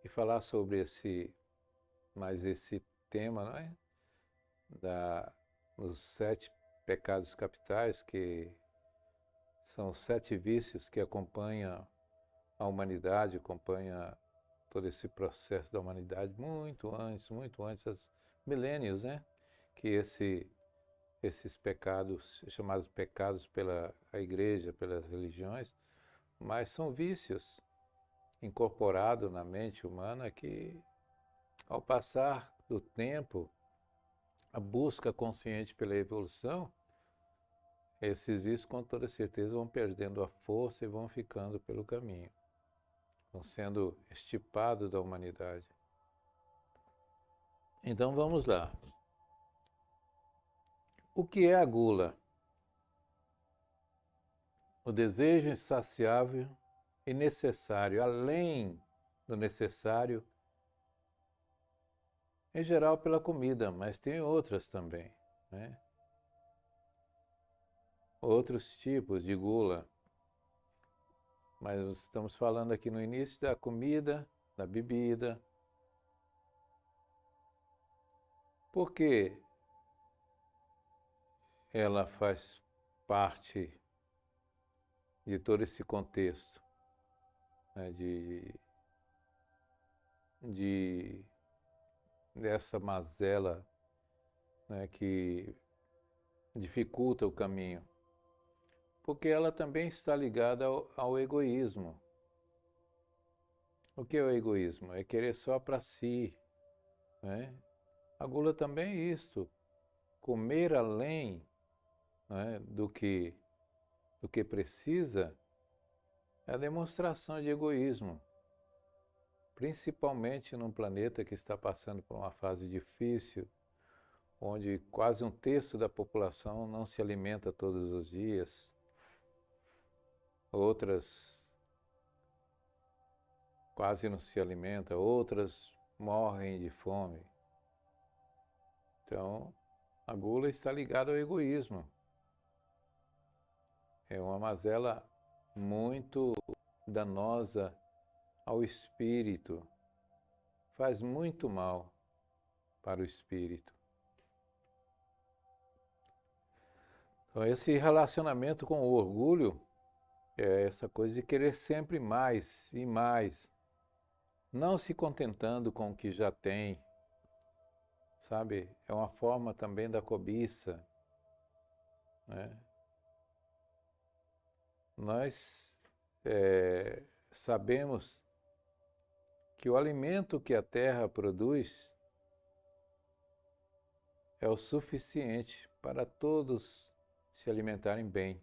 e falar sobre esse tema, não é? Dos 7 pecados capitais, que são 7 vícios que acompanham a humanidade, acompanha todo esse processo da humanidade muito antes, milênios, né? Que esses pecados, chamados pecados pela a igreja, pelas religiões, mas são vícios incorporados na mente humana que, ao passar do tempo, a busca consciente pela evolução, esses vícios com toda certeza vão perdendo a força e vão ficando pelo caminho, vão sendo extirpados da humanidade. Então vamos lá. O que é a gula? O desejo insaciável e necessário, além do necessário, em geral pela comida, mas tem outras também, né? Outros tipos de gula, mas estamos falando aqui no início da comida, da bebida. Por que ela faz parte de todo esse contexto, né, de dessa mazela, né, que dificulta o caminho? Porque ela também está ligada ao egoísmo. O que é o egoísmo? É querer só para si, né? A gula também é isto, comer além, né, do que precisa, é a demonstração de egoísmo, principalmente num planeta que está passando por uma fase difícil, onde quase um terço da população não se alimenta todos os dias, outras quase não se alimentam, outras morrem de fome. Então, a gula está ligada ao egoísmo. É uma mazela muito danosa ao espírito, faz muito mal para o espírito. Então, esse relacionamento com o orgulho é essa coisa de querer sempre mais e mais, não se contentando com o que já tem, sabe? É uma forma também da cobiça, né? Nós sabemos que o alimento que a terra produz é o suficiente para todos se alimentarem bem.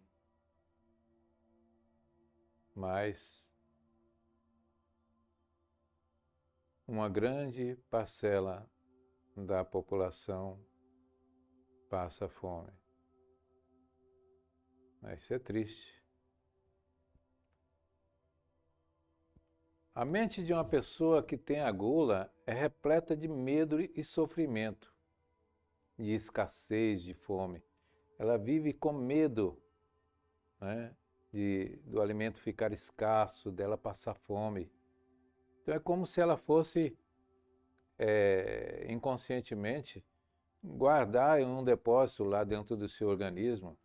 Mas uma grande parcela da população passa fome. Isso é triste. A mente de uma pessoa que tem a gula é repleta de medo e sofrimento, de escassez, de fome. Ela vive com medo, né, do alimento ficar escasso, dela passar fome. Então é como se ela fosse, inconscientemente, guardar em um depósito lá dentro do seu organismo.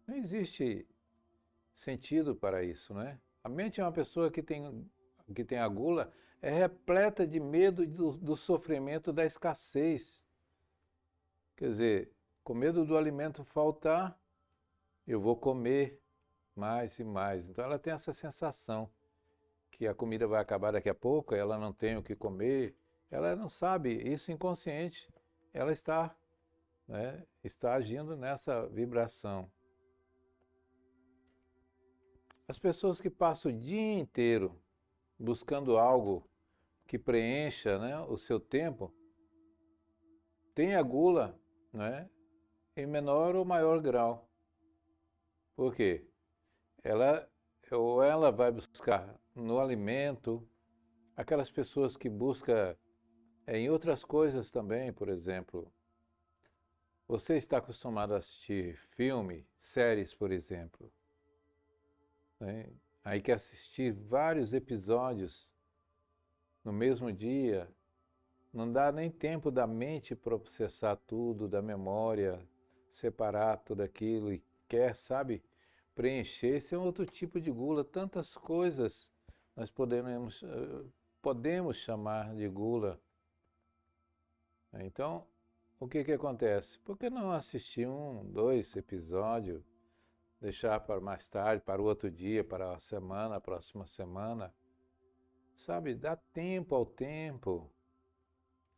Não existe sentido para isso, né? A mente de uma pessoa que tem a gula é repleta de medo do sofrimento da escassez. Quer dizer, com medo do alimento faltar, eu vou comer mais e mais. Então ela tem essa sensação que a comida vai acabar daqui a pouco, ela não tem o que comer, ela não sabe, isso inconsciente, ela está, né, está agindo nessa vibração. As pessoas que passam o dia inteiro buscando algo que preencha, né, o seu tempo, têm a gula, né, em menor ou maior grau. Por quê? Ela, ou ela vai buscar no alimento, aquelas pessoas que buscam em outras coisas também, por exemplo. Você está acostumado a assistir filme, séries, por exemplo, né? Aí quer assistir vários episódios no mesmo dia, não dá nem tempo da mente processar tudo, da memória, separar tudo aquilo e quer, sabe, preencher. Esse é um outro tipo de gula. Tantas coisas nós podemos chamar de gula. Então, o que acontece? Por que não assistir 1, 2 episódios, deixar para mais tarde, para o outro dia, para a semana, a próxima semana? Sabe, dá tempo ao tempo.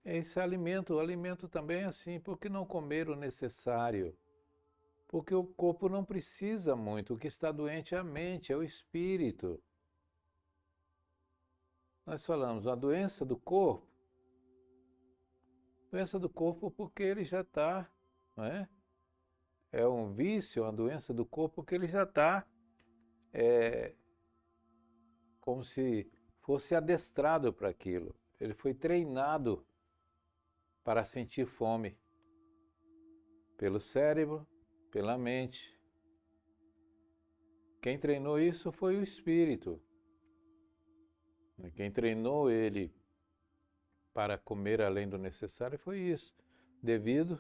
Esse alimento, o alimento também é assim. Por que não comer o necessário? Porque o corpo não precisa muito. O que está doente é a mente, é o espírito. Nós falamos, a doença do corpo. Doença do corpo porque ele já está, não é? É um vício, uma doença do corpo porque ele já está como se fosse adestrado para aquilo. Ele foi treinado para sentir fome pelo cérebro, pela mente. Quem treinou isso foi o espírito. Quem treinou ele para comer além do necessário foi isso, devido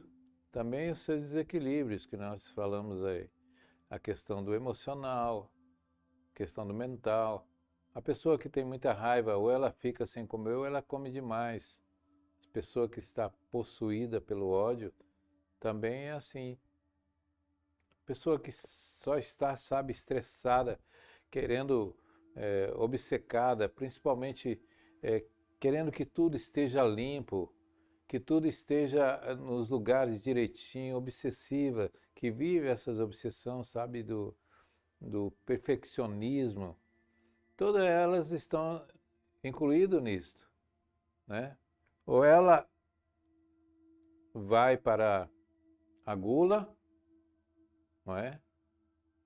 também aos seus desequilíbrios que nós falamos aí. A questão do emocional, a questão do mental. A pessoa que tem muita raiva, ou ela fica sem comer, ou ela come demais. A pessoa que está possuída pelo ódio também é assim. A pessoa que só está, sabe, estressada, querendo, obcecada, principalmente querendo que tudo esteja limpo, que tudo esteja nos lugares direitinho, obsessiva, que vive essas obsessões, sabe, do perfeccionismo. Todas elas estão incluídas nisto, né? Ou ela vai para a gula, não é?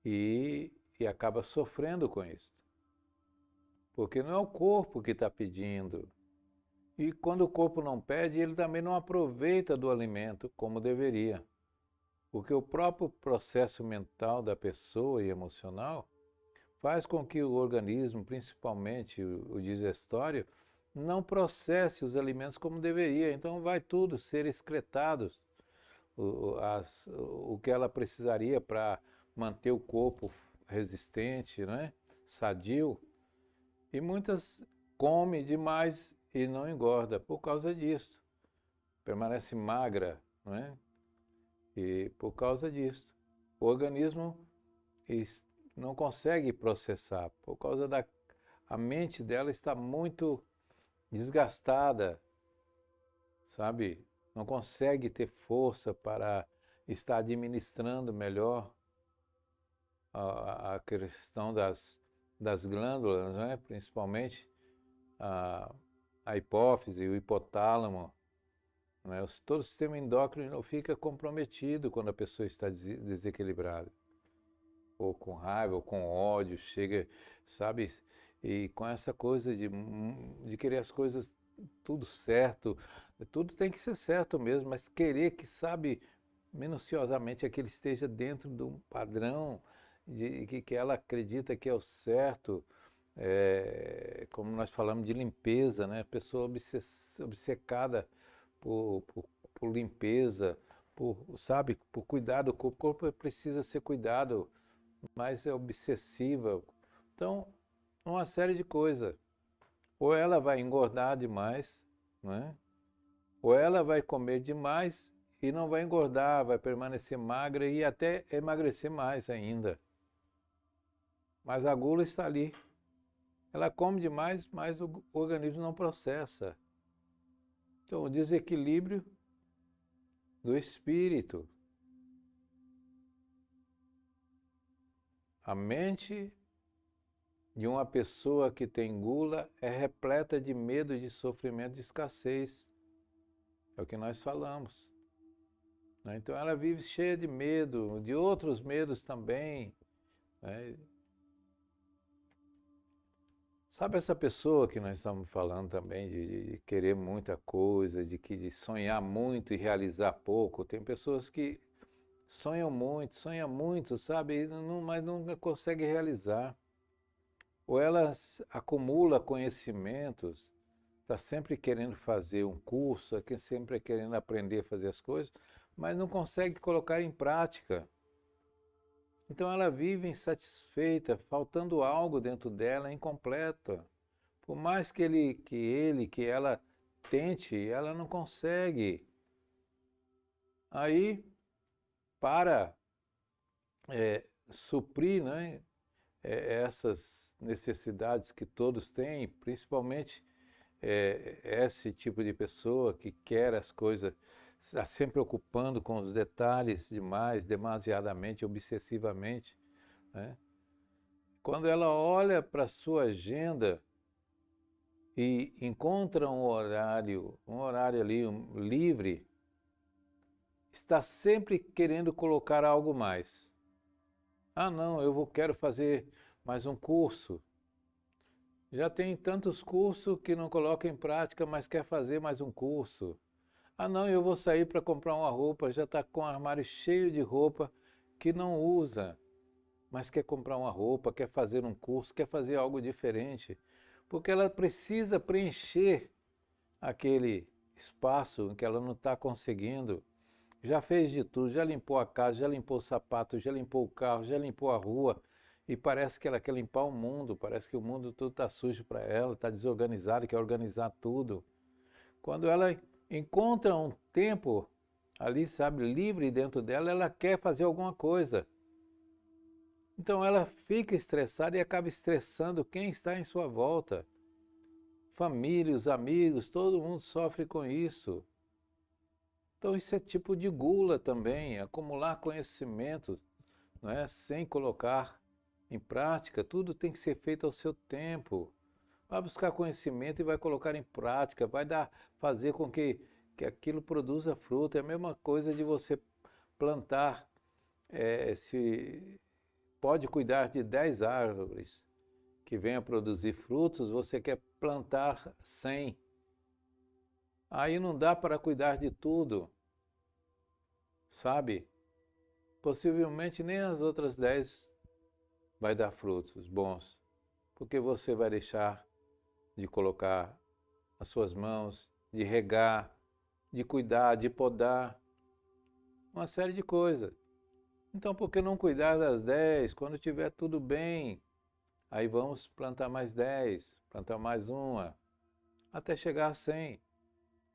E acaba sofrendo com isso. Porque não é o corpo que está pedindo. E quando o corpo não pede, ele também não aproveita do alimento como deveria. Porque o próprio processo mental da pessoa e emocional faz com que o organismo, principalmente o digestório, não processe os alimentos como deveria. Então vai tudo ser excretado, o que ela precisaria para manter o corpo resistente, né? Sadio. E muitas comem demais e não engorda por causa disso. Permanece magra, não é? E por causa disso. O organismo não consegue processar, por causa da a mente dela está muito desgastada, sabe? Não consegue ter força para estar administrando melhor a questão das glândulas, né? Principalmente a hipófise, o hipotálamo. Né? Todo o sistema endócrino fica comprometido quando a pessoa está desequilibrada. Ou com raiva, ou com ódio, chega, sabe? E com essa coisa de querer as coisas tudo certo, tudo tem que ser certo mesmo, mas querer que, sabe, minuciosamente aquilo esteja dentro de um padrão que ela acredita que é o certo, como nós falamos de limpeza, né? A pessoa obcecada por limpeza, sabe, por cuidar do corpo. O corpo precisa ser cuidado, mas é obsessiva. Então, uma série de coisas. Ou ela vai engordar demais, né? Ou ela vai comer demais e não vai engordar, vai permanecer magra e até emagrecer mais ainda. Mas a gula está ali. Ela come demais, mas o organismo não processa. Então, o desequilíbrio do espírito. A mente de uma pessoa que tem gula é repleta de medo, de sofrimento, de escassez. É o que nós falamos. Né? Então ela vive cheia de medo, de outros medos também. Né? Sabe essa pessoa que nós estamos falando também, de querer muita coisa, de sonhar muito e realizar pouco? Tem pessoas que sonham muito, sabe? Mas nunca conseguem realizar. Ou elas acumulam conhecimentos, está sempre querendo fazer um curso, sempre querendo aprender a fazer as coisas, mas não consegue colocar em prática. Então ela vive insatisfeita, faltando algo dentro dela, incompleta. Por mais que ela tente, ela não consegue. Aí, para suprir, né, essas necessidades que todos têm, principalmente esse tipo de pessoa que quer as coisas, está sempre ocupando com os detalhes demais, demasiadamente, obsessivamente, né? Quando ela olha para a sua agenda e encontra um horário ali livre, está sempre querendo colocar algo mais. Ah, não, quero fazer mais um curso. Já tem tantos cursos que não coloca em prática, mas quer fazer mais um curso. Ah, não, eu vou sair para comprar uma roupa, já está com o armário cheio de roupa que não usa, mas quer comprar uma roupa, quer fazer um curso, quer fazer algo diferente, porque ela precisa preencher aquele espaço em que ela não está conseguindo. Já fez de tudo, já limpou a casa, já limpou o sapato, já limpou o carro, já limpou a rua, e parece que ela quer limpar o mundo, parece que o mundo tudo está sujo para ela, está desorganizado, quer organizar tudo. Quando ela encontra um tempo ali, sabe, livre dentro dela, ela quer fazer alguma coisa. Então ela fica estressada e acaba estressando quem está em sua volta. Família, os amigos, todo mundo sofre com isso. Então isso é tipo de gula também, acumular conhecimento, não é? Sem colocar em prática, tudo tem que ser feito ao seu tempo. Vai buscar conhecimento e vai colocar em prática, fazer com que aquilo produza fruto. É a mesma coisa de você plantar, se pode cuidar de 10 árvores que venham a produzir frutos, você quer plantar 100. Aí não dá para cuidar de tudo, sabe? Possivelmente nem as outras 10 vai dar frutos bons, porque você vai deixar de colocar as suas mãos, de regar, de cuidar, de podar, uma série de coisas. Então, por que não cuidar das 10? Quando tiver tudo bem, aí vamos plantar mais 10, plantar mais uma, até chegar a 100.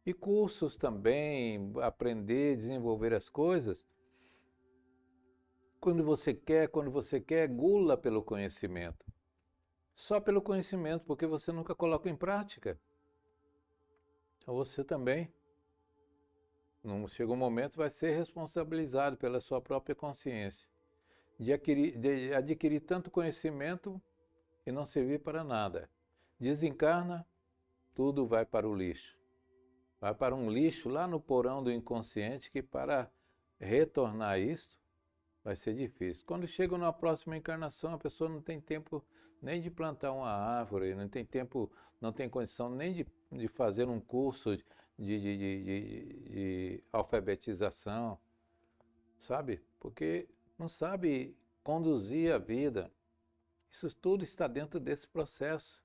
E cursos também, aprender, desenvolver as coisas. Quando você quer, gula pelo conhecimento. Só pelo conhecimento, porque você nunca coloca em prática. Então você também, chega um momento, vai ser responsabilizado pela sua própria consciência de adquirir tanto conhecimento e não servir para nada. Desencarna, tudo vai para o lixo. Vai para um lixo lá no porão do inconsciente que para retornar isto vai ser difícil. Quando chega na próxima encarnação, a pessoa não tem tempo nem de plantar uma árvore, não tem tempo, não tem condição nem de fazer um curso de alfabetização, sabe? Porque não sabe conduzir a vida. Isso tudo está dentro desse processo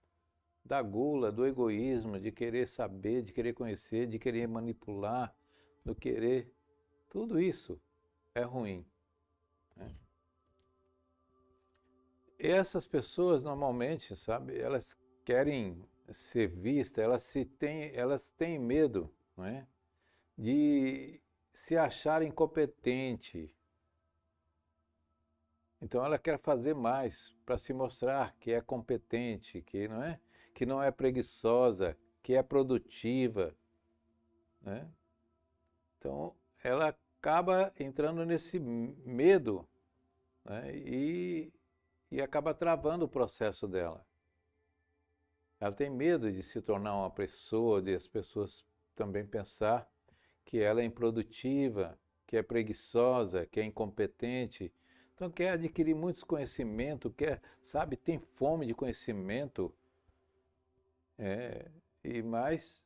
da gula, do egoísmo, de querer saber, de querer conhecer, de querer manipular, do querer. Tudo isso é ruim, né? E essas pessoas normalmente, sabe, elas querem ser vistas, elas têm medo, não é? De se acharem incompetente. Então ela quer fazer mais para se mostrar que é competente, que não é preguiçosa, que é produtiva, né? Então ela acaba entrando nesse medo, né? E acaba travando o processo dela. Ela tem medo de se tornar uma pessoa, de as pessoas também pensar que ela é improdutiva, que é preguiçosa, que é incompetente. Então quer adquirir muitos conhecimentos, sabe, tem fome de conhecimento, e mais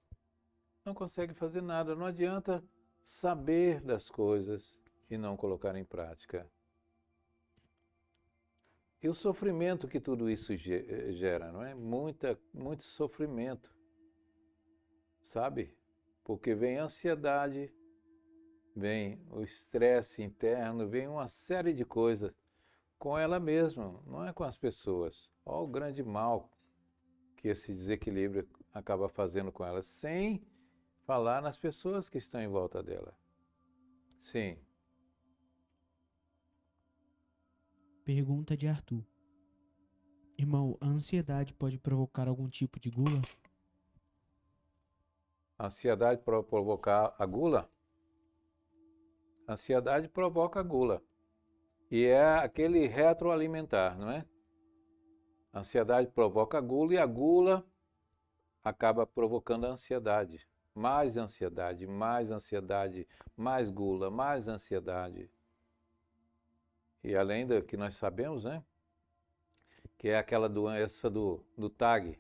não consegue fazer nada. Não adianta saber das coisas e não colocar em prática. E o sofrimento que tudo isso gera, não é? Muito sofrimento. sabe? Porque vem ansiedade, vem o estresse interno, vem uma série de coisas com ela mesma, não é com as pessoas. Olha o grande mal que esse desequilíbrio acaba fazendo com ela, sem falar nas pessoas que estão em volta dela. Sim. Pergunta de Arthur. Irmão, a ansiedade pode provocar algum tipo de gula? A ansiedade para provocar a gula? A ansiedade provoca a gula. E é aquele retroalimentar, não é? A ansiedade provoca a gula e a gula acaba provocando a ansiedade. Mais ansiedade, mais gula, mais ansiedade. E além do que nós sabemos, né? Que é aquela doença do TAG,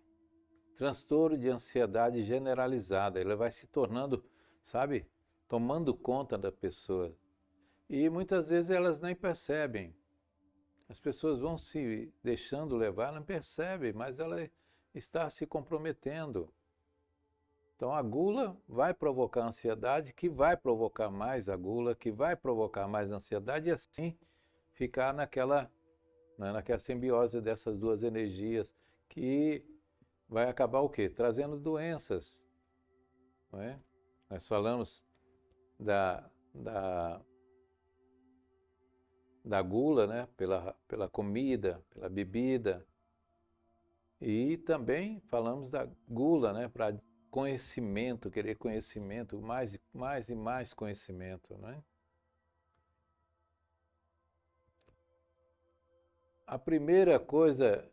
transtorno de ansiedade generalizada. Ele vai se tornando, sabe, tomando conta da pessoa. E muitas vezes elas nem percebem. As pessoas vão se deixando levar, não percebem, mas ela está se comprometendo. Então a gula vai provocar ansiedade, que vai provocar mais a gula, que vai provocar mais ansiedade, e assim ficar naquela, né, naquela simbiose dessas duas energias, que vai acabar o quê? Trazendo doenças. Não é? Nós falamos da, da, da gula, né? Pela comida, pela bebida, e também falamos da gula, né? Para conhecimento, querer conhecimento, mais e mais conhecimento, né? A primeira coisa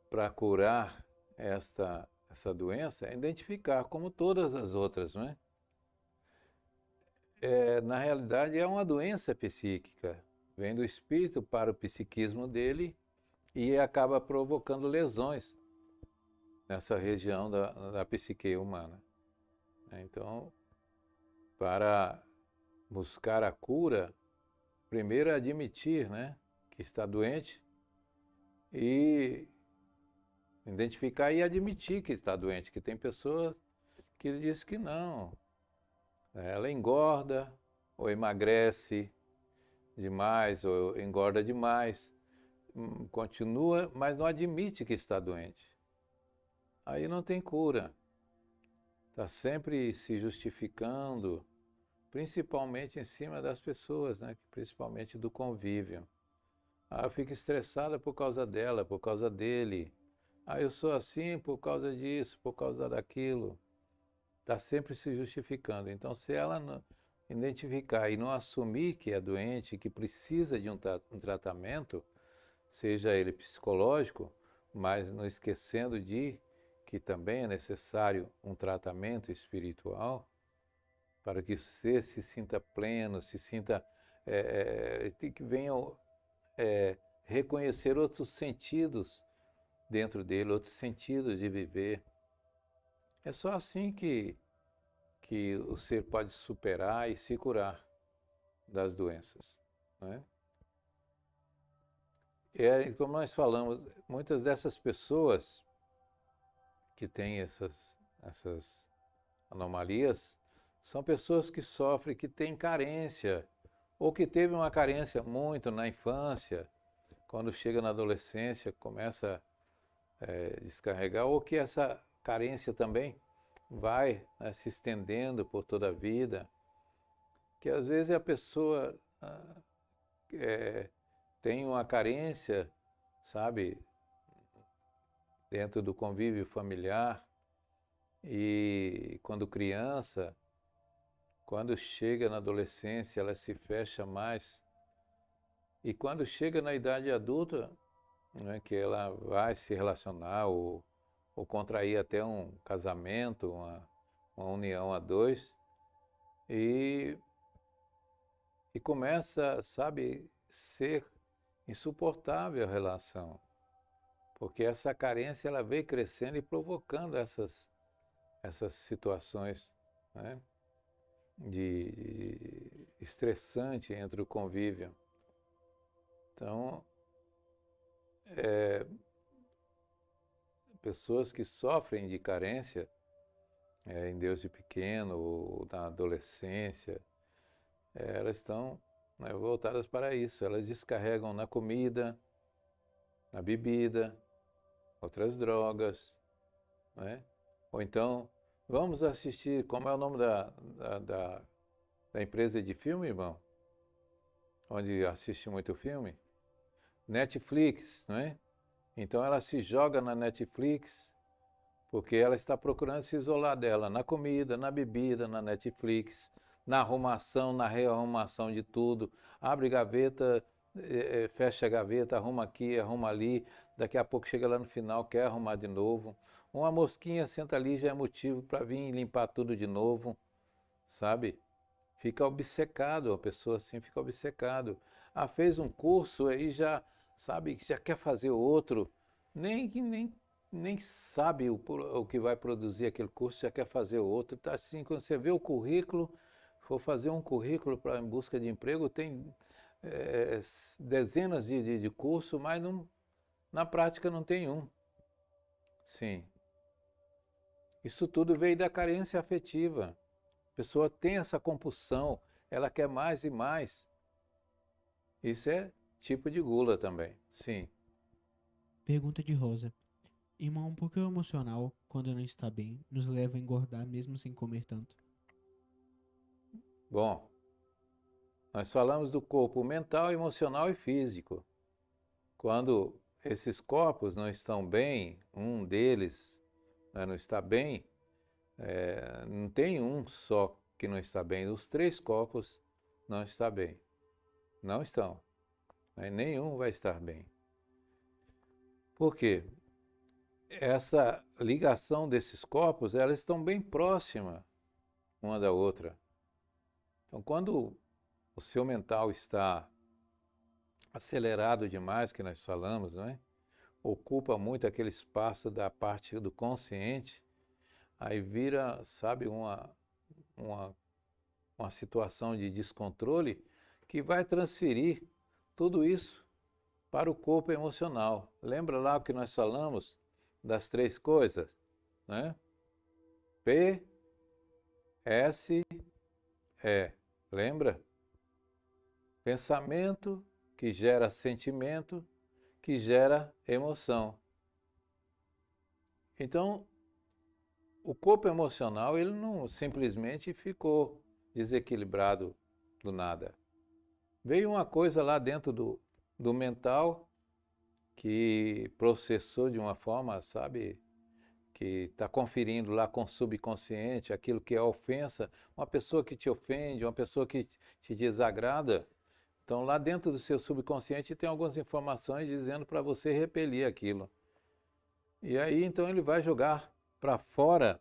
para curar essa doença é identificar, como todas as outras, não é? Na realidade, é uma doença psíquica. Vem do espírito para o psiquismo dele e acaba provocando lesões nessa região da psique humana. Então, para buscar a cura, primeiro é admitir, né, que está doente e identificar e admitir que está doente, que tem pessoa que diz que não. Ela engorda ou emagrece demais ou engorda demais, continua, mas não admite que está doente. Aí não tem cura. Está sempre se justificando, principalmente em cima das pessoas, né? Principalmente do convívio. Ah, eu fico estressada por causa dela, por causa dele. Ah, eu sou assim por causa disso, por causa daquilo. Está sempre se justificando. Então, se ela não identificar e não assumir que é doente, que precisa de um tratamento, seja ele psicológico, mas não esquecendo de que também é necessário um tratamento espiritual, para que você se sinta pleno, se sinta, que venha reconhecer outros sentidos dentro dele, outros sentidos de viver. É só assim que o ser pode superar e se curar das doenças. Não é? É como nós falamos, muitas dessas pessoas que têm essas anomalias são pessoas que sofrem, que têm carência, ou que teve uma carência muito na infância, quando chega na adolescência começa a descarregar, ou que essa carência também vai, né, se estendendo por toda a vida, que às vezes a pessoa tem uma carência, sabe, dentro do convívio familiar, e quando criança, quando chega na adolescência, ela se fecha mais, e quando chega na idade adulta, né, que ela vai se relacionar ou contrair até um casamento, uma união a dois, e, e começa, sabe, ser insuportável a relação, porque essa carência ela veio crescendo e provocando essas situações, né, de estressante entre o convívio. Então, pessoas que sofrem de carência, em Deus de pequeno ou na adolescência, elas estão, né, voltadas para isso. Elas descarregam na comida, na bebida, outras drogas, né? Ou então, vamos assistir, como é o nome da empresa de filme, irmão? Onde assiste muito filme? Netflix, não é? Então ela se joga na Netflix porque ela está procurando se isolar dela na comida, na bebida, na Netflix, na arrumação, na rearrumação de tudo. Abre gaveta, fecha a gaveta, arruma aqui, arruma ali. Daqui a pouco chega lá no final, quer arrumar de novo. Uma mosquinha senta ali já é motivo para vir limpar tudo de novo, sabe? Fica obcecado, a pessoa assim fica obcecado. Ah, fez um curso aí já, sabe, já quer fazer outro, nem sabe o que vai produzir aquele curso, já quer fazer outro. Tá assim, quando você vê o currículo, for fazer um currículo para em busca de emprego, tem dezenas de cursos, mas não, na prática não tem um. Sim. Isso tudo veio da carência afetiva. A pessoa tem essa compulsão, ela quer mais e mais. Isso é tipo de gula também, sim. Pergunta de Rosa. Irmão, por que o emocional, quando não está bem, nos leva a engordar mesmo sem comer tanto? Bom, nós falamos do corpo mental, emocional e físico. Quando esses corpos não estão bem, um deles, né, não está bem, não tem um só que não está bem, os três corpos não estão bem. Não estão. Né? Nenhum vai estar bem. Por quê? Essa ligação desses corpos, elas estão bem próximas uma da outra. Então, quando o seu mental está acelerado demais, que nós falamos, não é? Ocupa muito aquele espaço da parte do consciente, aí vira, sabe, uma, uma situação de descontrole que vai transferir tudo isso para o corpo emocional. Lembra lá o que nós falamos das três coisas, né? P, S, E. Lembra? Pensamento que gera sentimento, que gera emoção. Então, o corpo emocional, ele não simplesmente ficou desequilibrado do nada. Veio uma coisa lá dentro do mental que processou de uma forma, sabe, que está conferindo lá com o subconsciente aquilo que é ofensa, uma pessoa que te ofende, uma pessoa que te desagrada. Então, lá dentro do seu subconsciente tem algumas informações dizendo para você repelir aquilo. E aí, então, ele vai jogar para fora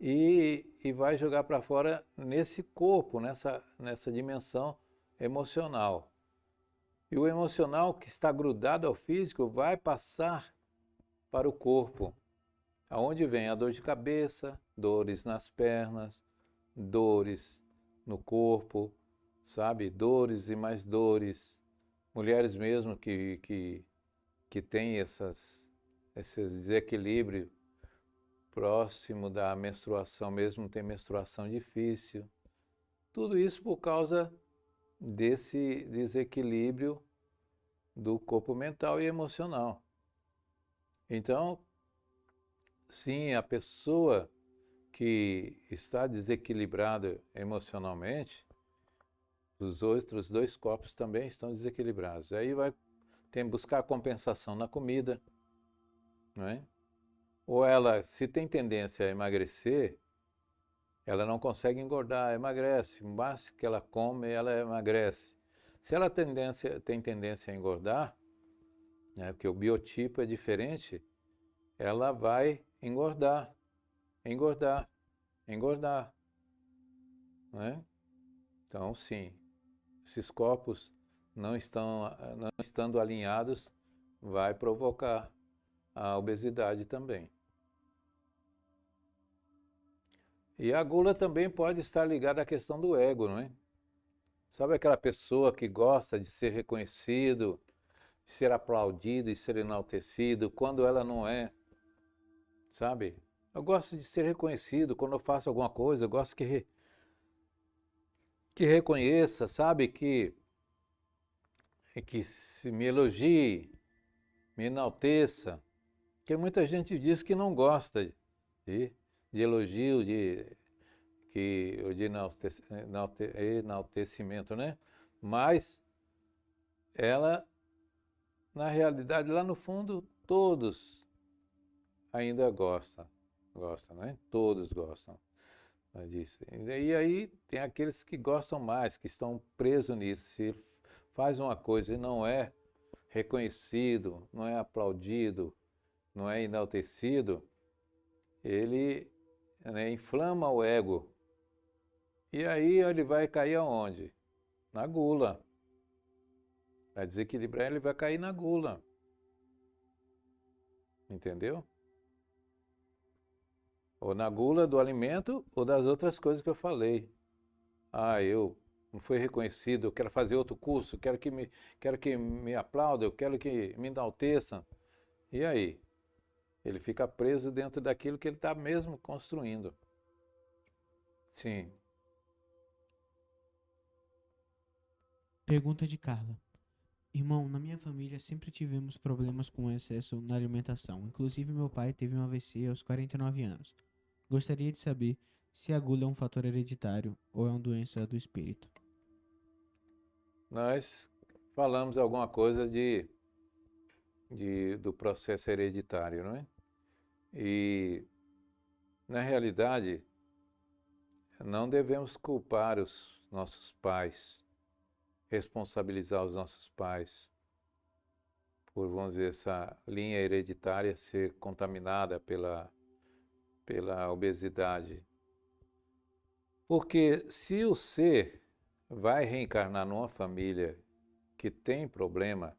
e vai jogar para fora nesse corpo, nessa dimensão emocional. E o emocional que está grudado ao físico vai passar para o corpo, aonde vem a dor de cabeça, dores nas pernas, dores no corpo, sabe? Dores e mais dores. Mulheres mesmo que têm esses desequilíbrios próximo da menstruação mesmo, tem menstruação difícil. Tudo isso por causa desse desequilíbrio do corpo mental e emocional. Então, sim, a pessoa que está desequilibrada emocionalmente, os outros dois corpos também estão desequilibrados. Aí vai tem que buscar compensação na comida, não é? Ou ela, se tem tendência a emagrecer, ela não consegue engordar, emagrece. O máximo que ela come, ela emagrece. Se ela tem tendência a engordar, né, porque o biotipo é diferente, ela vai engordar, engordar, engordar. Né? Então, sim, esses corpos não estando alinhados, vai provocar a obesidade também. E a gula também pode estar ligada à questão do ego, não é? Sabe aquela pessoa que gosta de ser reconhecido, de ser aplaudido e ser enaltecido, quando ela não é, sabe? Eu gosto de ser reconhecido quando eu faço alguma coisa, eu gosto que reconheça, sabe? Que se me elogie, me enalteça. Porque muita gente diz que não gosta de, de elogio, de enaltecimento, né? Mas ela, na realidade, lá no fundo, todos ainda gostam, né? Todos gostam disso. E aí tem aqueles que gostam mais, que estão presos nisso. Se faz uma coisa e não é reconhecido, não é aplaudido, não é enaltecido, ele, né, inflama o ego. E aí ele vai cair aonde? Na gula. Vai desequilibrar, ele vai cair na gula. Entendeu? Ou na gula do alimento ou das outras coisas que eu falei. Ah, eu não fui reconhecido, eu quero fazer outro curso, quero que me aplaudam, eu quero que me enalteçam. E aí? Ele fica preso dentro daquilo que ele está mesmo construindo. Sim. Pergunta de Carla. Irmão, na minha família sempre tivemos problemas com excesso na alimentação. Inclusive, meu pai teve um AVC aos 49 anos. Gostaria de saber se a gula é um fator hereditário ou é uma doença do espírito. Nós falamos alguma coisa do processo hereditário, não é? E, na realidade, não devemos culpar os nossos pais, responsabilizar os nossos pais por, vamos dizer, essa linha hereditária ser contaminada pela obesidade. Porque se o ser vai reencarnar numa família que tem problema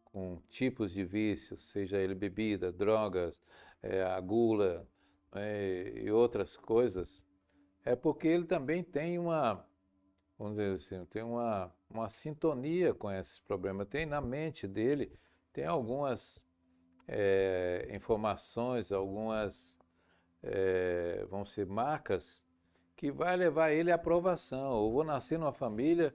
com tipos de vícios, seja ele bebida, drogas, a gula, e outras coisas, é porque ele também tem vamos dizer assim, tem uma sintonia com esses problemas. Tem na mente dele, tem algumas informações, algumas, vamos dizer, marcas que vai levar ele à aprovação. Eu vou nascer numa família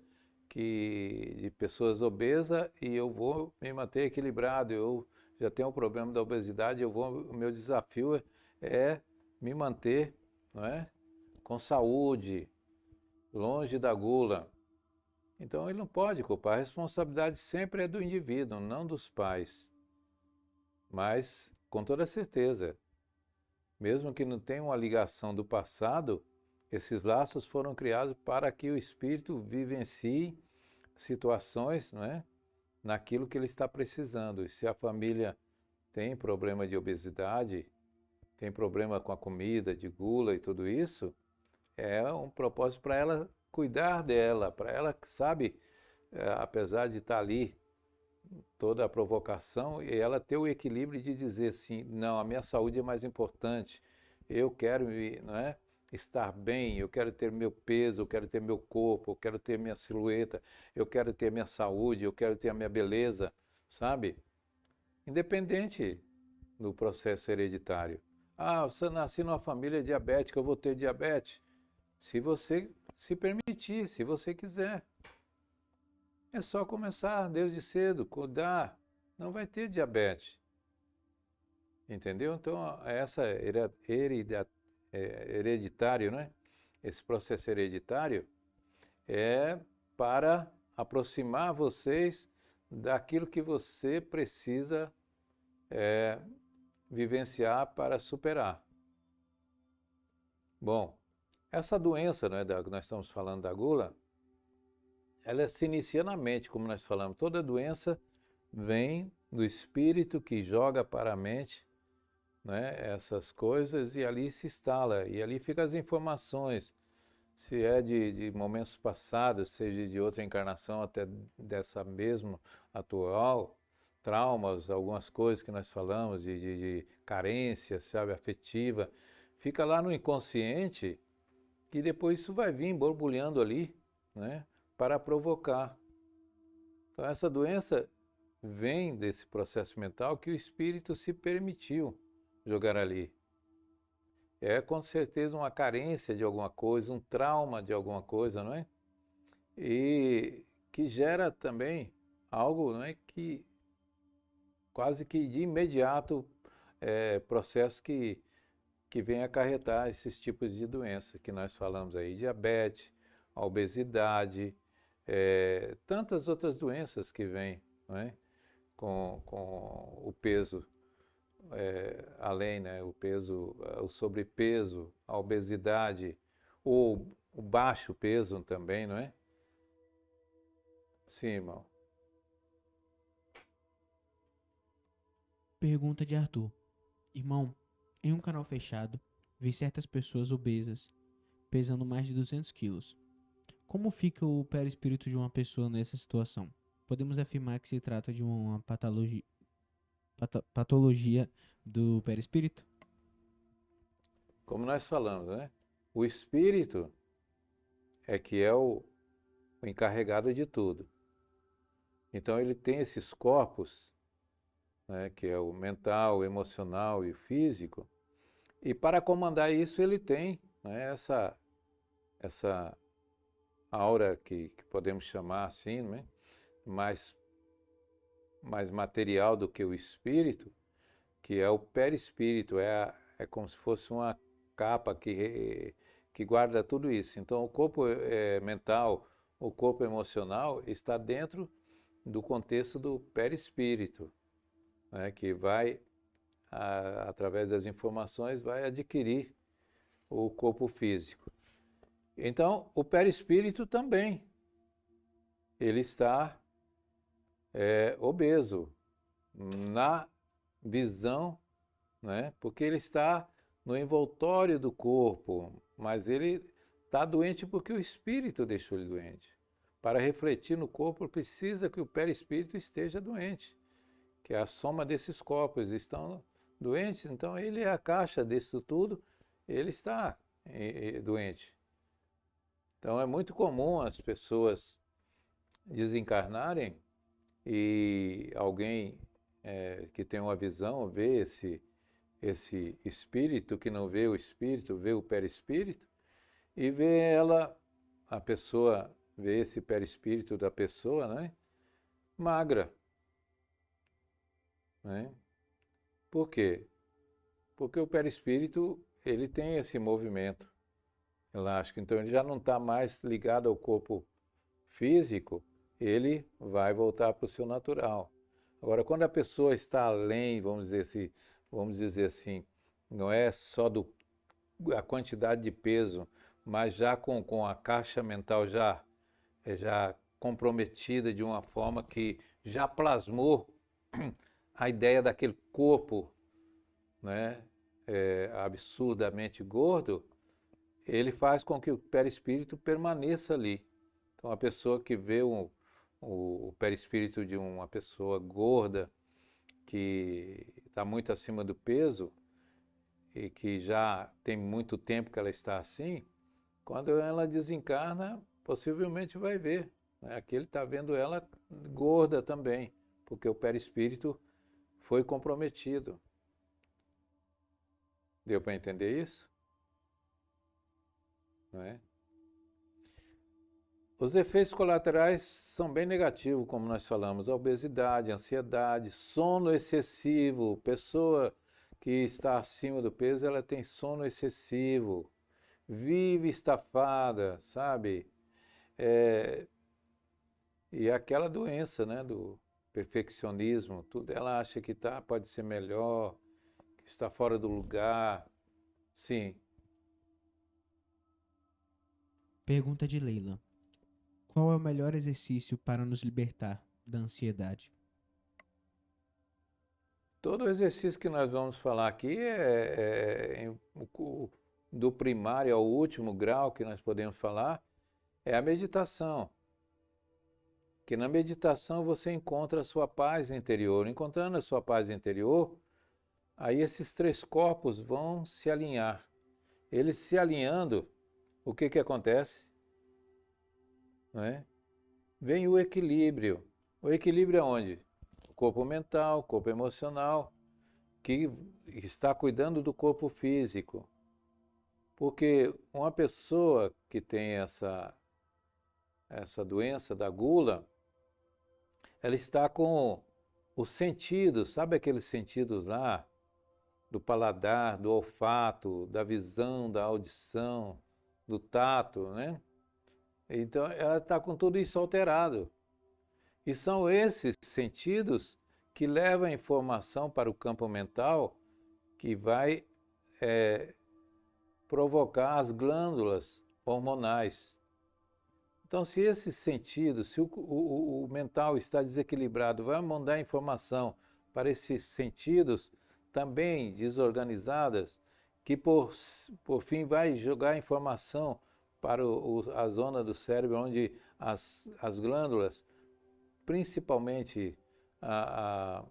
de pessoas obesas e eu vou me manter equilibrado. Eu já tenho o problema da obesidade, o meu desafio é me manter, não é, com saúde, longe da gula. Então ele não pode culpar. A responsabilidade sempre é do indivíduo, não dos pais. Mas, com toda certeza, mesmo que não tenha uma ligação do passado, esses laços foram criados para que o espírito vivencie situações, não é, naquilo que ele está precisando. E se a família tem problema de obesidade, tem problema com a comida, de gula e tudo isso, é um propósito para ela cuidar dela, para ela, sabe, apesar de estar ali toda a provocação, e ela ter o equilíbrio de dizer assim, não, a minha saúde é mais importante, eu quero, não é, estar bem, eu quero ter meu peso, eu quero ter meu corpo, eu quero ter minha silhueta, eu quero ter minha saúde, eu quero ter a minha beleza, sabe? Independente do processo hereditário. Ah, se eu nasci numa família diabética, eu vou ter diabetes. Se você se permitir, se você quiser. É só começar desde cedo, cuidar. Não vai ter diabetes. Entendeu? Então, hereditário, né? Esse processo hereditário é para aproximar vocês daquilo que você precisa vivenciar para superar. Bom, essa doença, né, que nós estamos falando da gula, ela se inicia na mente, como nós falamos. Toda doença vem do espírito que joga para a mente, né, essas coisas e ali se instala. E ali ficam as informações. Se é de momentos passados, seja de outra encarnação, até dessa mesma atual, traumas, algumas coisas que nós falamos, de carência, sabe, afetiva, fica lá no inconsciente que depois isso vai vir borbulhando ali, né, para provocar. Então essa doença vem desse processo mental que o espírito se permitiu jogar ali. é com certeza uma carência de alguma coisa, um trauma de alguma coisa, não é? E que gera também algo, não é, que quase que de imediato processo que vem acarretar esses tipos de doença que nós falamos aí, diabetes, a obesidade, tantas outras doenças que vêm, não é? Com o peso além, né? O peso, o sobrepeso, a obesidade, ou o baixo peso também, não é? Sim, irmão. Pergunta de Arthur. Irmão, em um canal fechado, vi certas pessoas obesas, pesando mais de 200 quilos. Como fica o perispírito de uma pessoa nessa situação? Podemos afirmar que se trata de uma patologia do perispírito? Como nós falamos, né? O espírito é que é o encarregado de tudo. Então ele tem esses corpos, né, que é o mental, o emocional e o físico, e para comandar isso ele tem, né, essa aura que podemos chamar assim, né, mais material do que o espírito, que é o perispírito, é como se fosse uma capa que guarda tudo isso. Então o corpo mental, o corpo emocional está dentro do contexto do perispírito, né, que vai, através das informações, vai adquirir o corpo físico. Então, o perispírito também, ele está obeso na visão, né, porque ele está no envoltório do corpo, mas ele está doente porque o espírito deixou ele doente. Para refletir no corpo, precisa que o perispírito esteja doente, que é a soma desses corpos estão doentes, então ele é a caixa disso tudo, ele está doente. Então é muito comum as pessoas desencarnarem e alguém que tem uma visão vê esse espírito que não vê o espírito, vê o perispírito, e vê ela, a pessoa vê esse perispírito da pessoa, né, magra. Né? Por quê? Porque o perispírito ele tem esse movimento elástico, então ele já não está mais ligado ao corpo físico, ele vai voltar para o seu natural. Agora, quando a pessoa está além, vamos dizer assim, não é só a quantidade de peso, mas já com a caixa mental já comprometida de uma forma que já plasmou a ideia daquele corpo, né, absurdamente gordo, ele faz com que o perispírito permaneça ali. Então, a pessoa que vê o perispírito de uma pessoa gorda, que está muito acima do peso e que já tem muito tempo que ela está assim, quando ela desencarna, possivelmente vai ver, né? Aqui ele está vendo ela gorda também, porque o perispírito foi comprometido. Deu para entender isso? Não é? Os efeitos colaterais são bem negativos, como nós falamos, a obesidade, a ansiedade, sono excessivo. Pessoa que está acima do peso, ela tem sono excessivo, vive estafada, sabe? E aquela doença, né, do perfeccionismo, tudo ela acha que pode ser melhor, que está fora do lugar. Sim. Pergunta de Leila. Qual é o melhor exercício para nos libertar da ansiedade? Todo o exercício que nós vamos falar aqui do primário ao último grau que nós podemos falar, é a meditação. Que na meditação você encontra a sua paz interior. Encontrando a sua paz interior, aí esses três corpos vão se alinhar. Eles se alinhando, o que acontece? Não é? Vem o equilíbrio. O equilíbrio é onde? O corpo mental, o corpo emocional, que está cuidando do corpo físico. Porque uma pessoa que tem essa doença da gula, ela está com os sentidos, sabe aqueles sentidos lá, do paladar, do olfato, da visão, da audição, do tato, né? Então ela está com tudo isso alterado. E são esses sentidos que levam a informação para o campo mental que vai provocar as glândulas hormonais. Então, se esses sentidos, se o mental está desequilibrado, vai mandar informação para esses sentidos também desorganizadas, que por fim vai jogar informação para a zona do cérebro onde as glândulas, principalmente a,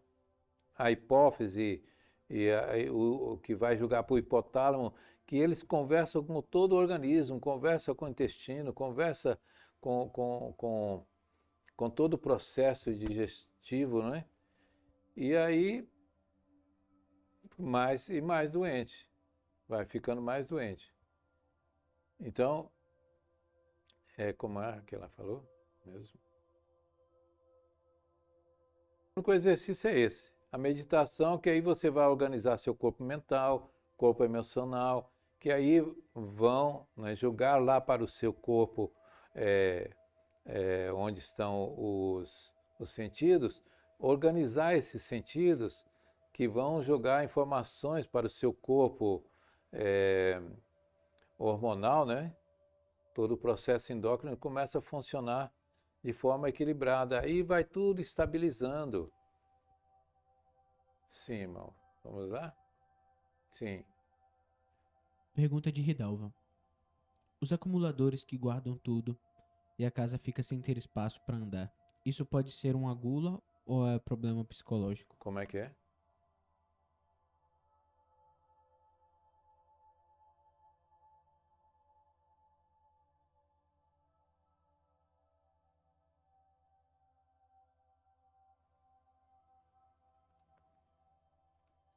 a hipófise e o que vai jogar para o hipotálamo, que eles conversam com todo o organismo, conversam com o intestino, conversam com todo o processo digestivo, né? E aí, mais e mais doente, vai ficando mais doente. Então, como é que ela falou mesmo? O único exercício é esse, a meditação, que aí você vai organizar seu corpo mental, corpo emocional, que aí vão, né, jogar lá para o seu corpo onde estão os sentidos, organizar esses sentidos que vão jogar informações para o seu corpo hormonal, né? Todo o processo endócrino começa a funcionar de forma equilibrada. Aí vai tudo estabilizando. Sim, irmão. Vamos lá? Sim. Pergunta de Ridalva. Os acumuladores que guardam tudo e a casa fica sem ter espaço para andar. Isso pode ser uma gula ou é problema psicológico? Como é que é?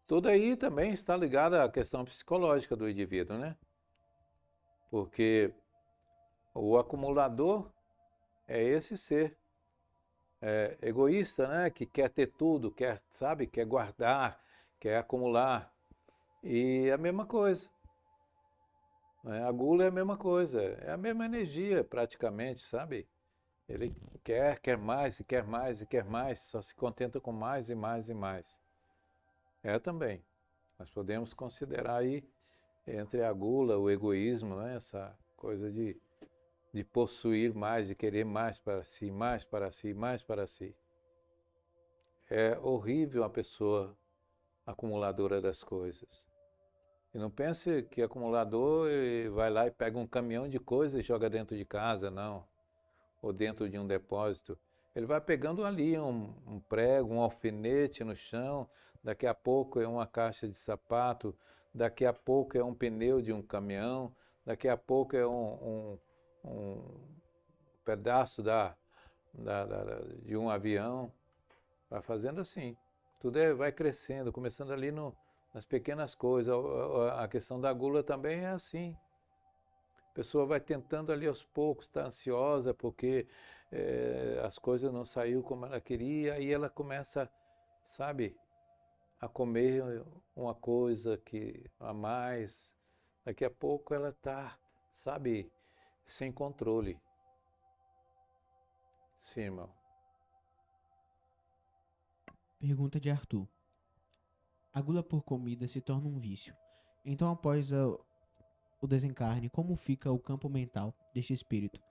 Tudo aí também está ligado à questão psicológica do indivíduo, né? Porque o acumulador é esse ser egoísta, né? Que quer ter tudo, quer, sabe, quer guardar, quer acumular. E é a mesma coisa, né? A gula é a mesma coisa, é a mesma energia praticamente, sabe? Ele quer mais e quer mais e quer mais, só se contenta com mais e mais e mais. É também. Nós podemos considerar aí entre a gula, o egoísmo, né? Essa coisa de possuir mais, de querer mais para si, mais para si, mais para si. É horrível a pessoa acumuladora das coisas. E não pense que acumulador vai lá e pega um caminhão de coisas e joga dentro de casa, não. Ou dentro de um depósito. Ele vai pegando ali um prego, um alfinete no chão, daqui a pouco é uma caixa de sapato, daqui a pouco é um pneu de um caminhão, daqui a pouco é um pedaço de um avião. Vai fazendo assim. Tudo vai crescendo, começando ali nas pequenas coisas. A questão da gula também é assim. A pessoa vai tentando ali aos poucos, está ansiosa porque as coisas não saíram como ela queria, aí ela começa, sabe, a comer uma coisa que a mais. Daqui a pouco ela está, sabe, sem controle. Sim, irmão. Pergunta de Arthur. A gula por comida se torna um vício. Então, após o desencarne, como fica o campo mental deste espírito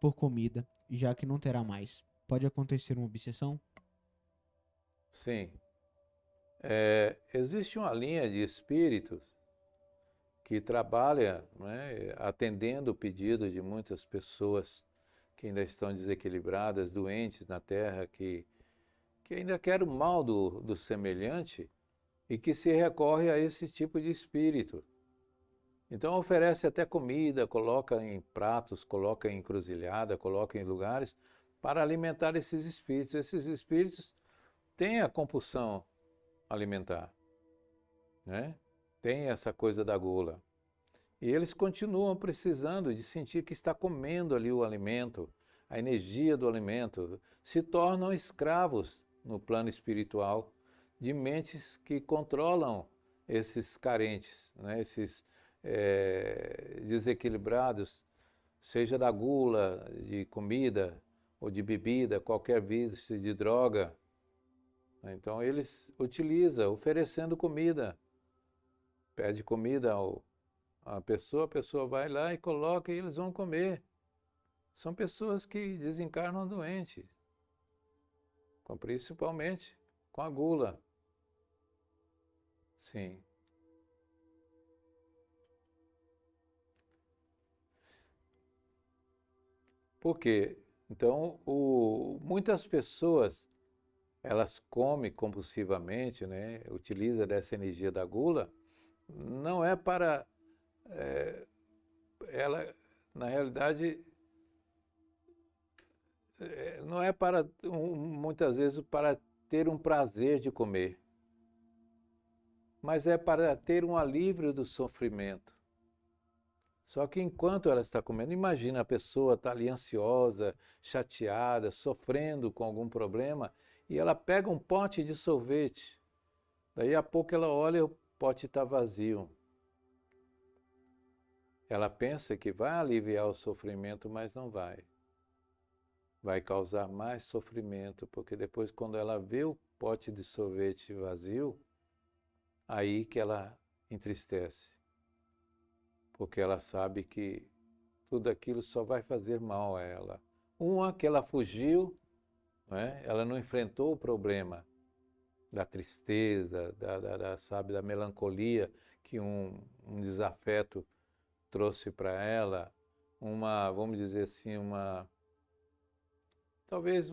por comida, já que não terá mais? Pode acontecer uma obsessão? Sim. Existe uma linha de espíritos que trabalha, né, atendendo o pedido de muitas pessoas que ainda estão desequilibradas, doentes na Terra, que ainda querem o mal do semelhante e que se recorre a esse tipo de espírito. Então oferece até comida, coloca em pratos, coloca em encruzilhada, coloca em lugares para alimentar esses espíritos. Esses espíritos têm a compulsão alimentar, né? Tem essa coisa da gula. E eles continuam precisando de sentir que está comendo ali o alimento, a energia do alimento. Se tornam escravos no plano espiritual de mentes que controlam esses carentes, né? Esses desequilibrados, seja da gula, de comida ou de bebida, qualquer vício de droga. Então eles utilizam, oferecendo comida, pede comida à pessoa, a pessoa vai lá e coloca e eles vão comer. São pessoas que desencarnam doentes, principalmente com a gula. Sim. Por quê? Então, muitas pessoas, elas comem compulsivamente, né? Utilizam dessa energia da gula, não é para... ela, na realidade, não é para, muitas vezes, para ter um prazer de comer, mas é para ter um alívio do sofrimento. Só que enquanto ela está comendo, imagina a pessoa está ali ansiosa, chateada, sofrendo com algum problema, e ela pega um pote de sorvete. Daí a pouco ela olha e o pote está vazio. Ela pensa que vai aliviar o sofrimento, mas não vai. Vai causar mais sofrimento, porque depois quando ela vê o pote de sorvete vazio, aí que ela entristece. Porque ela sabe que tudo aquilo só vai fazer mal a ela. Uma, que ela fugiu, né? Ela não enfrentou o problema da tristeza, sabe, da melancolia que um desafeto trouxe para ela, vamos dizer assim, talvez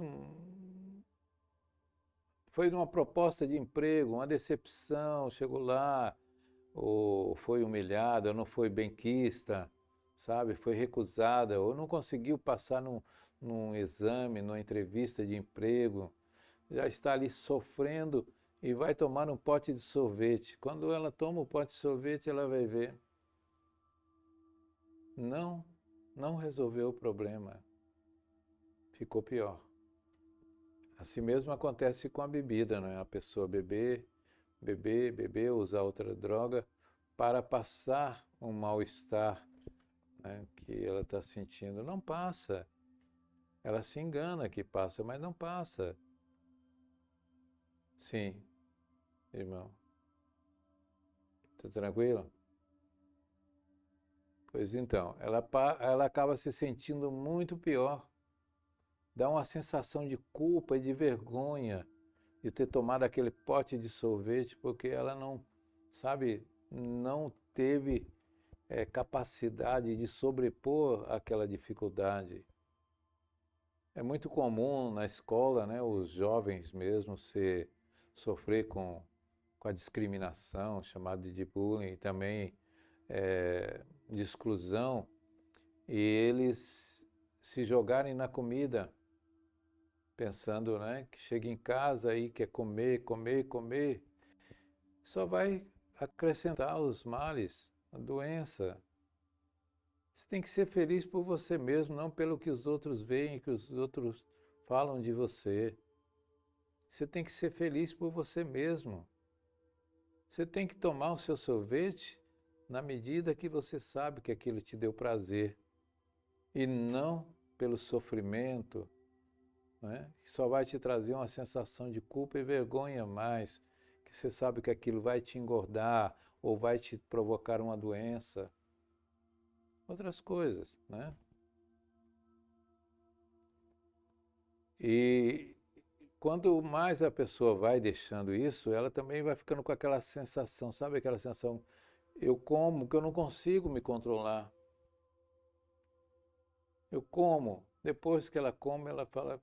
foi uma proposta de emprego, uma decepção, chegou lá, ou foi humilhada, ou não foi benquista, sabe? Foi recusada, ou não conseguiu passar num exame, numa entrevista de emprego, já está ali sofrendo e vai tomar um pote de sorvete. Quando ela toma o pote de sorvete, ela vai ver. Não resolveu o problema. Ficou pior. Assim mesmo acontece com a bebida, né? A pessoa beber, usar outra droga para passar um mal-estar, né, que ela está sentindo. Não passa. Ela se engana que passa, mas não passa. Sim, irmão. Tá tranquilo? Pois então, ela acaba se sentindo muito pior. Dá uma sensação de culpa e de vergonha de ter tomado aquele pote de sorvete, porque ela não, sabe, não teve capacidade de sobrepor aquela dificuldade. É muito comum na escola, né, os jovens mesmo sofrer com a discriminação, chamada de bullying, e também de exclusão, e eles se jogarem na comida, pensando, né, que chega em casa e quer comer, comer, comer, só vai acrescentar os males, a doença. Você tem que ser feliz por você mesmo, não pelo que os outros veem, que os outros falam de você. Você tem que ser feliz por você mesmo. Você tem que tomar o seu sorvete na medida que você sabe que aquilo te deu prazer, e não pelo sofrimento, né? Que só vai te trazer uma sensação de culpa e vergonha mais, que você sabe que aquilo vai te engordar ou vai te provocar uma doença. Outras coisas, né? E quanto mais a pessoa vai deixando isso, ela também vai ficando com aquela sensação, sabe aquela sensação, eu como que eu não consigo me controlar. Eu como, depois que ela come, ela fala,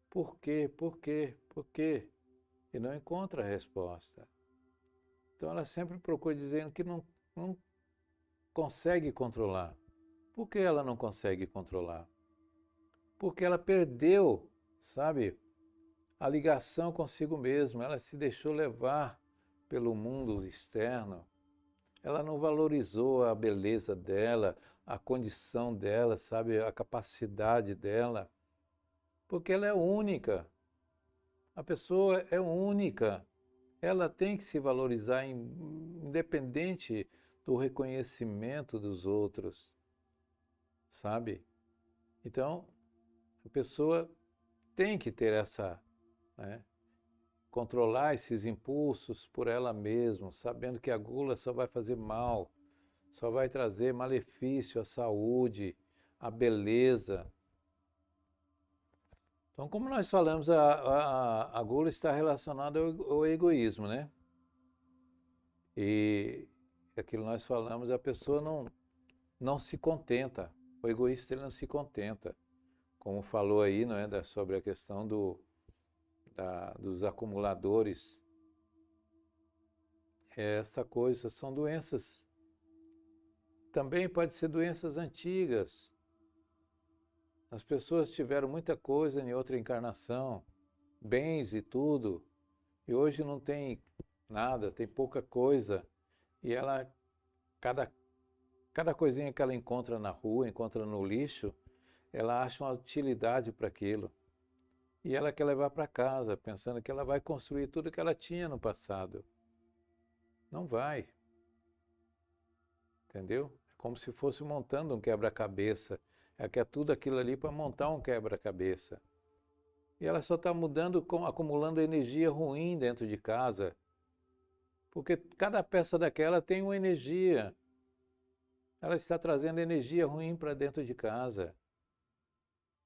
por quê, por quê, por quê? E não encontra a resposta. Então ela sempre procura dizendo que não consegue controlar. Por que ela não consegue controlar? Porque ela perdeu, sabe, a ligação consigo mesma. Ela se deixou levar pelo mundo externo. ela não valorizou a beleza dela, a condição dela, sabe, a capacidade dela, porque ela é única. A pessoa é única. Ela tem que se valorizar independente do reconhecimento dos outros, sabe? Então, a pessoa tem que ter essa, né, controlar esses impulsos por ela mesma, sabendo que a gula só vai fazer mal, só vai trazer malefício à saúde, à beleza. Então, como nós falamos, a gula está relacionada ao egoísmo, né? E aquilo que nós falamos, a pessoa não se contenta. O egoísta ele não se contenta. Como falou aí, não é, sobre a questão dos acumuladores. Essa coisa são doenças. Também pode ser doenças antigas. As pessoas tiveram muita coisa em outra encarnação, bens e tudo, e hoje não tem nada, tem pouca coisa. E ela, cada coisinha que ela encontra na rua, encontra no lixo, ela acha uma utilidade para aquilo. E ela quer levar para casa, pensando que ela vai construir tudo que ela tinha no passado. Não vai. Entendeu? É como se fosse montando um quebra-cabeça. Ela quer tudo aquilo ali para montar um quebra-cabeça. E ela só está mudando, acumulando energia ruim dentro de casa. Porque cada peça daquela tem uma energia. Ela está trazendo energia ruim para dentro de casa.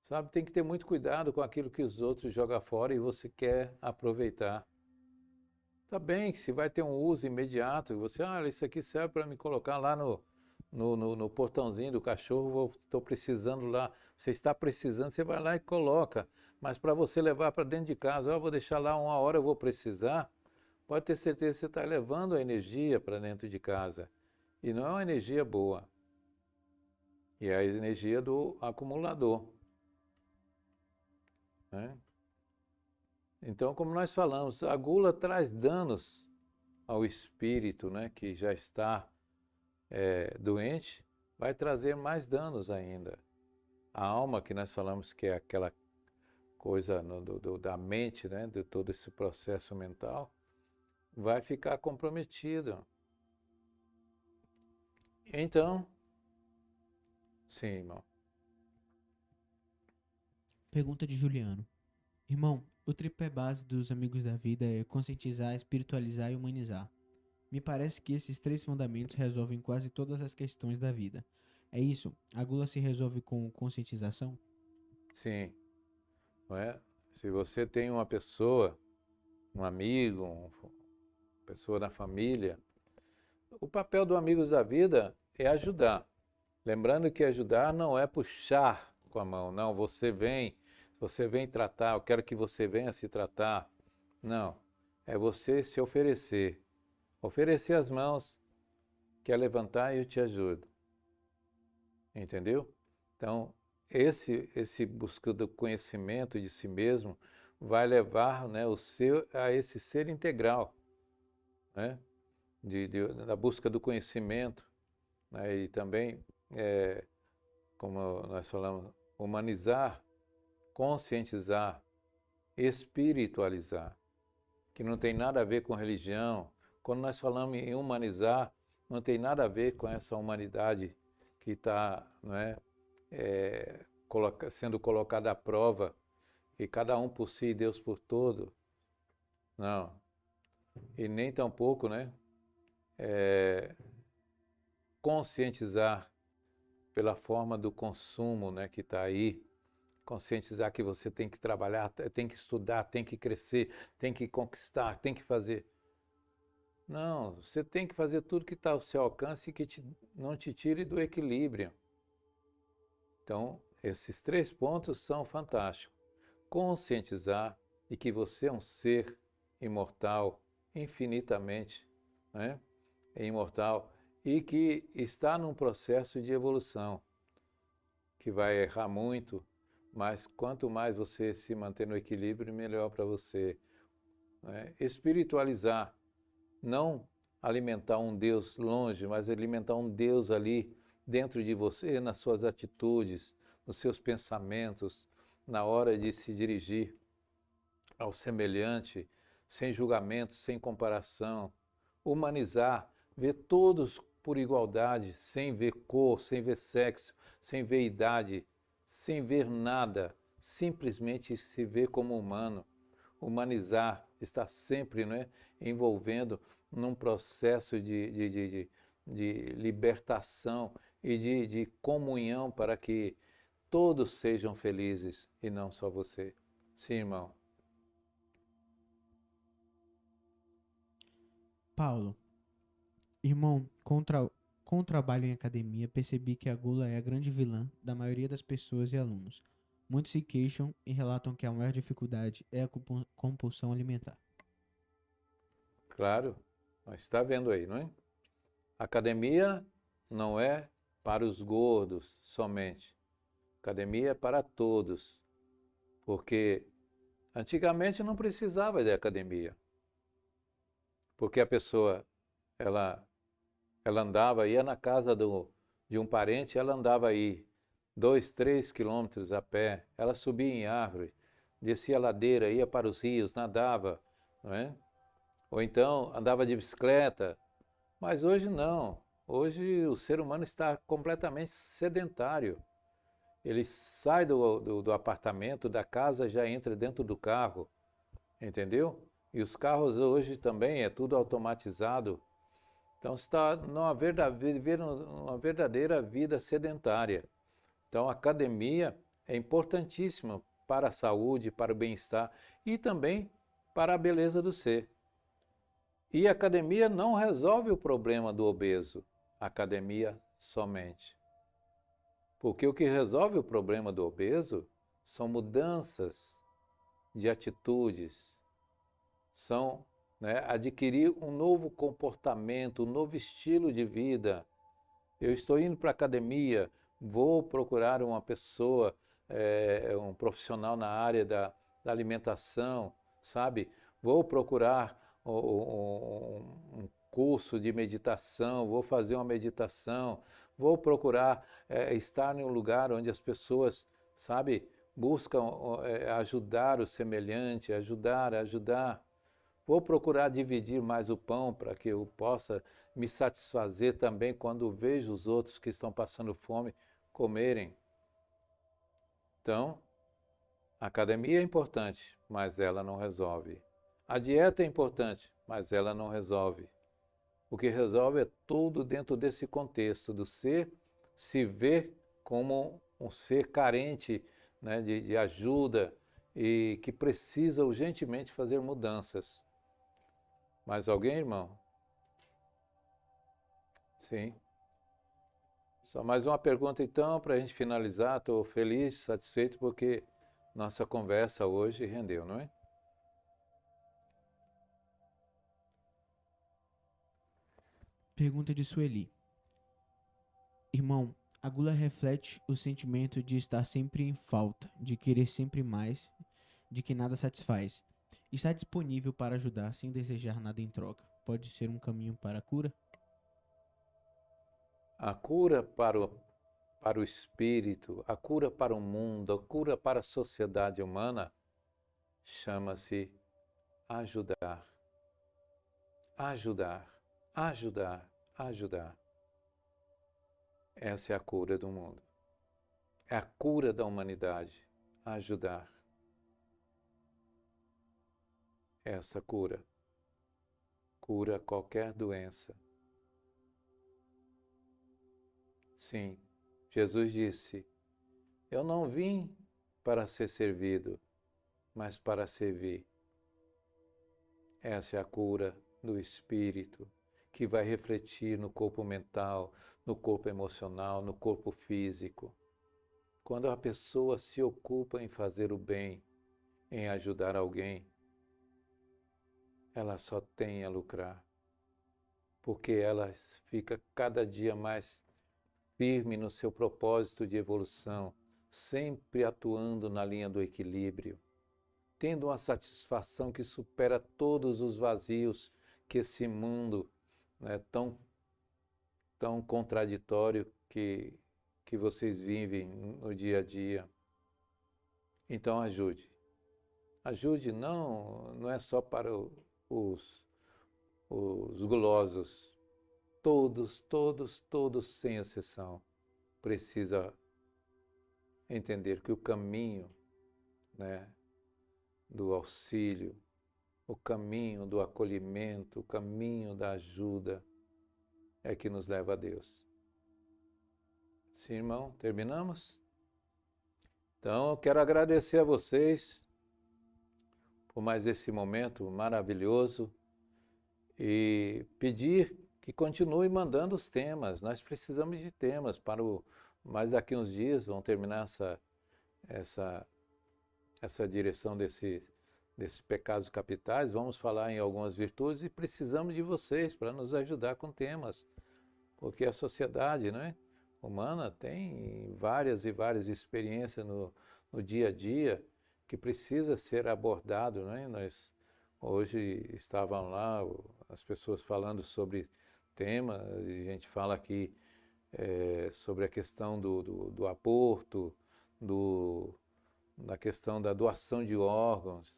Sabe, tem que ter muito cuidado com aquilo que os outros jogam fora e você quer aproveitar. Tá bem que se vai ter um uso imediato, você, isso aqui serve para me colocar lá no portãozinho do cachorro, estou precisando lá. Você está precisando, você vai lá e coloca. Mas para você levar para dentro de casa, vou deixar lá 1 hora, eu vou precisar, pode ter certeza que você está levando a energia para dentro de casa. E não é uma energia boa. E é a energia do acumulador, né? Então, como nós falamos, a gula traz danos ao espírito, né, que já está doente, vai trazer mais danos ainda. A alma, que nós falamos que é aquela coisa da mente, né, de todo esse processo mental, vai ficar comprometido. Então, sim, irmão. Pergunta de Juliano. Irmão, o tripé base dos amigos da vida é conscientizar, espiritualizar e humanizar. Me parece que esses 3 fundamentos resolvem quase todas as questões da vida. É isso? A gula se resolve com conscientização? Sim, não é? Se você tem uma pessoa, um amigo, uma pessoa da família, o papel do Amigos da Vida é ajudar. Lembrando que ajudar não é puxar com a mão, não, você vem tratar, eu quero que você venha se tratar. Não, é você se oferecer. Oferecer as mãos, quer levantar e eu te ajudo. Entendeu? Então, esse busca do conhecimento de si mesmo vai levar, né, a esse ser integral, né, da busca do conhecimento, né, e também, como nós falamos, humanizar, conscientizar, espiritualizar, que não tem nada a ver com religião. Quando nós falamos em humanizar, não tem nada a ver com essa humanidade que está, não é, sendo colocada à prova, e cada um por si e Deus por todo. Não. E nem tampouco, né, conscientizar pela forma do consumo, né, que está aí. Conscientizar que você tem que trabalhar, tem que estudar, tem que crescer, tem que conquistar, tem que fazer. Não, você tem que fazer tudo que está ao seu alcance e que não te tire do equilíbrio. Então, esses 3 pontos são fantásticos. Conscientizar e que você é um ser imortal, infinitamente, né, imortal, e que está num processo de evolução, que vai errar muito, mas quanto mais você se manter no equilíbrio, melhor para você, né? Espiritualizar, não alimentar um Deus longe, mas alimentar um Deus ali dentro de você, nas suas atitudes, nos seus pensamentos, na hora de se dirigir ao semelhante, sem julgamento, sem comparação. Humanizar, ver todos por igualdade, sem ver cor, sem ver sexo, sem ver idade, sem ver nada, simplesmente se ver como humano. Humanizar, está sempre, não é, envolvendo num processo de libertação e de comunhão para que todos sejam felizes e não só você. Sim, irmão. Paulo, irmão, com o trabalho em academia, percebi que a gula é a grande vilã da maioria das pessoas e alunos. Muitos se queixam e relatam que a maior dificuldade é a compulsão alimentar. Claro, mas está vendo aí, não é? Academia não é para os gordos somente. Academia é para todos, porque antigamente não precisava de academia, porque a pessoa ela ela andava, ia na casa de um parente, ela andava aí 2, 3 quilômetros a pé, ela subia em árvore, descia a ladeira, ia para os rios, nadava, não é? Ou então andava de bicicleta, mas hoje não. Hoje o ser humano está completamente sedentário. Ele sai do apartamento, da casa, já entra dentro do carro, entendeu? E os carros hoje também é tudo automatizado. Então está vivendo uma verdadeira vida sedentária. Então a academia é importantíssima para a saúde, para o bem-estar e também para a beleza do ser. E a academia não resolve o problema do obeso, a academia somente. Porque o que resolve o problema do obeso são mudanças de atitudes, são, né, adquirir um novo comportamento, um novo estilo de vida. Eu estou indo para a academia, vou procurar uma pessoa, um profissional na área da alimentação, sabe? Vou procurar um curso de meditação, vou fazer uma meditação, vou procurar estar em um lugar onde as pessoas, sabe, buscam ajudar o semelhante, ajudar. Vou procurar dividir mais o pão para que eu possa me satisfazer também quando vejo os outros que estão passando fome comerem. Então, a academia é importante, mas ela não resolve. A dieta é importante, mas ela não resolve. O que resolve é tudo dentro desse contexto do ser se ver como um ser carente, né, de ajuda e que precisa urgentemente fazer mudanças. Mais alguém, irmão? Sim. Só mais uma pergunta então, para a gente finalizar. Estou feliz, satisfeito porque nossa conversa hoje rendeu, não é? Pergunta de Sueli. Irmão, a gula reflete o sentimento de estar sempre em falta, de querer sempre mais, de que nada satisfaz. Está disponível para ajudar sem desejar nada em troca. Pode ser um caminho para a cura? A cura para o espírito, a cura para o mundo, a cura para a sociedade humana chama-se ajudar. Ajudar, ajudar, ajudar. Essa é a cura do mundo. É a cura da humanidade. Ajudar. Essa cura cura qualquer doença. Sim, Jesus disse: Eu não vim para ser servido, mas para servir. Essa é a cura do espírito, que vai refletir no corpo mental, no corpo emocional, no corpo físico. Quando a pessoa se ocupa em fazer o bem, em ajudar alguém, ela só tem a lucrar, porque ela fica cada dia mais firme no seu propósito de evolução, sempre atuando na linha do equilíbrio, tendo uma satisfação que supera todos os vazios que esse mundo, né, tão contraditório que vocês vivem no dia a dia. Então ajude. Ajude não é só para os gulosos. Todos, sem exceção, precisa entender que o caminho, né, do auxílio, o caminho do acolhimento, o caminho da ajuda é que nos leva a Deus. Sim, irmão, terminamos? Então, eu quero agradecer a vocês por mais esse momento maravilhoso e pedir que continue mandando os temas. Nós precisamos de temas para mais daqui uns dias vão terminar essa direção desses pecados capitais. Vamos falar em algumas virtudes e precisamos de vocês para nos ajudar com temas, porque a sociedade, né, humana tem várias e várias experiências no dia a dia que precisa ser abordado, né? Nós hoje estavam lá as pessoas falando sobre temas, e a gente fala aqui sobre a questão do aborto, da questão da doação de órgãos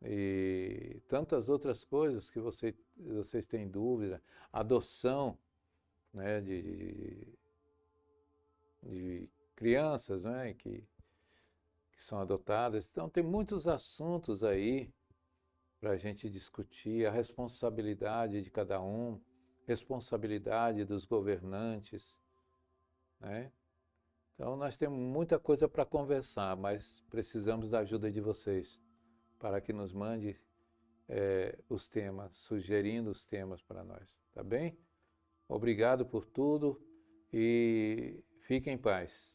e tantas outras coisas que vocês têm dúvida, adoção, né, de crianças, né, que são adotadas. Então tem muitos assuntos aí para a gente discutir, a responsabilidade de cada um, responsabilidade dos governantes, né? Então nós temos muita coisa para conversar, mas precisamos da ajuda de vocês para que nos mande os temas, sugerindo os temas para nós, tá bem? Obrigado por tudo e fiquem em paz.